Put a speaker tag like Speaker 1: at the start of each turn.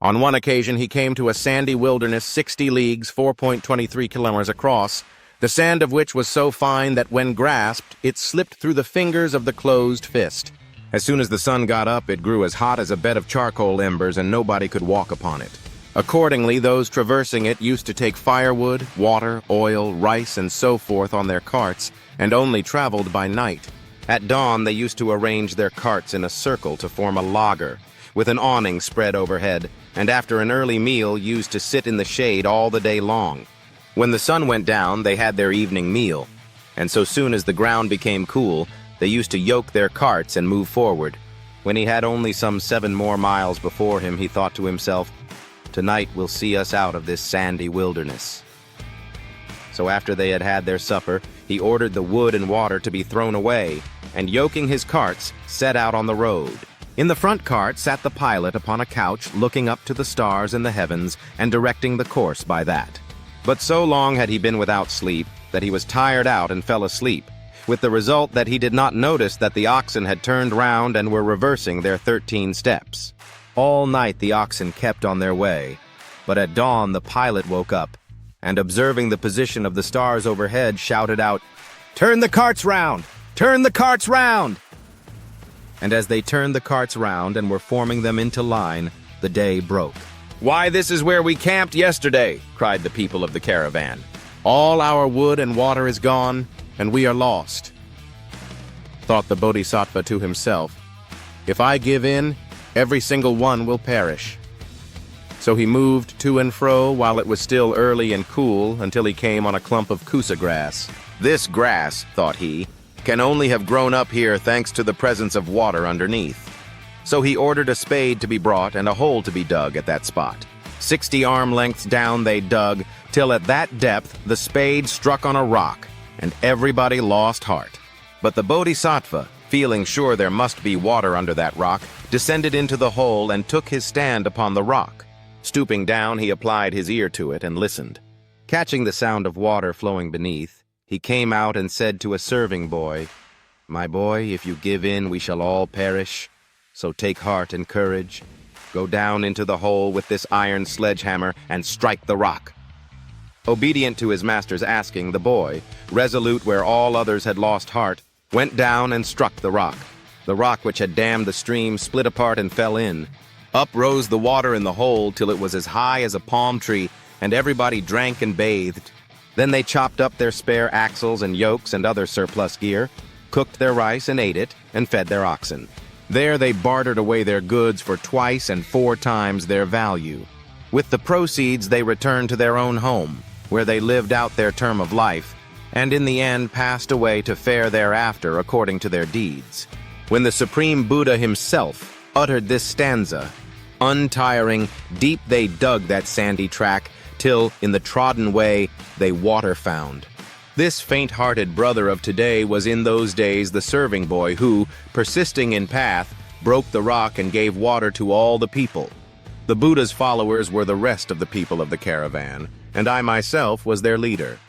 Speaker 1: On one occasion, he came to a sandy wilderness 60 leagues, 4.23 kilometers across, the sand of which was so fine that when grasped, it slipped through the fingers of the closed fist. As soon as the sun got up, it grew as hot as a bed of charcoal embers, and nobody could walk upon it. Accordingly, those traversing it used to take firewood, water, oil, rice, and so forth on their carts, and only traveled by night. At dawn, they used to arrange their carts in a circle to form a laager, with an awning spread overhead, and after an early meal used to sit in the shade all the day long. When the sun went down, they had their evening meal, and so soon as the ground became cool, they used to yoke their carts and move forward. When he had only some 7 more miles before him, he thought to himself, "Tonight will see us out of this sandy wilderness." So after they had had their supper, he ordered the wood and water to be thrown away, and yoking his carts, set out on the road. In the front cart sat the pilot upon a couch, looking up to the stars in the heavens and directing the course by that. But so long had he been without sleep that he was tired out and fell asleep, with the result that he did not notice that the oxen had turned round and were reversing their 13 steps. All night the oxen kept on their way, but at dawn the pilot woke up, and observing the position of the stars overhead, shouted out, "Turn the carts round! Turn the carts round!" And as they turned the carts round and were forming them into line, the day broke. "Why, this is where we camped yesterday," cried the people of the caravan. "All our wood and water is gone, and we are lost." Thought the Bodhisattva to himself, "If I give in, every single one will perish." So he moved to and fro while it was still early and cool until he came on a clump of kusa grass. "This grass," thought he, "can only have grown up here thanks to the presence of water underneath." So he ordered a spade to be brought and a hole to be dug at that spot. 60 arm lengths down they dug, till at that depth the spade struck on a rock, and everybody lost heart. But the Bodhisattva, feeling sure there must be water under that rock, descended into the hole and took his stand upon the rock. Stooping down, he applied his ear to it and listened. Catching the sound of water flowing beneath, he came out and said to a serving boy, "My boy, if you give in, we shall all perish. So take heart and courage. Go down into the hole with this iron sledgehammer and strike the rock." Obedient to his master's asking, the boy, resolute where all others had lost heart, went down and struck the rock. The rock which had dammed the stream split apart and fell in. Up rose the water in the hole till it was as high as a palm tree, and everybody drank and bathed. Then they chopped up their spare axles and yokes and other surplus gear, cooked their rice and ate it, and fed their oxen. There they bartered away their goods for 2 and 4 times their value. With the proceeds they returned to their own home, where they lived out their term of life, and in the end passed away to fare thereafter according to their deeds. When the Supreme Buddha himself uttered this stanza, "Untiring, deep they dug that sandy track, till in the trodden way they water found." This faint-hearted brother of today was in those days the serving boy who, persisting in path, broke the rock and gave water to all the people. The Buddha's followers were the rest of the people of the caravan, and I myself was their leader.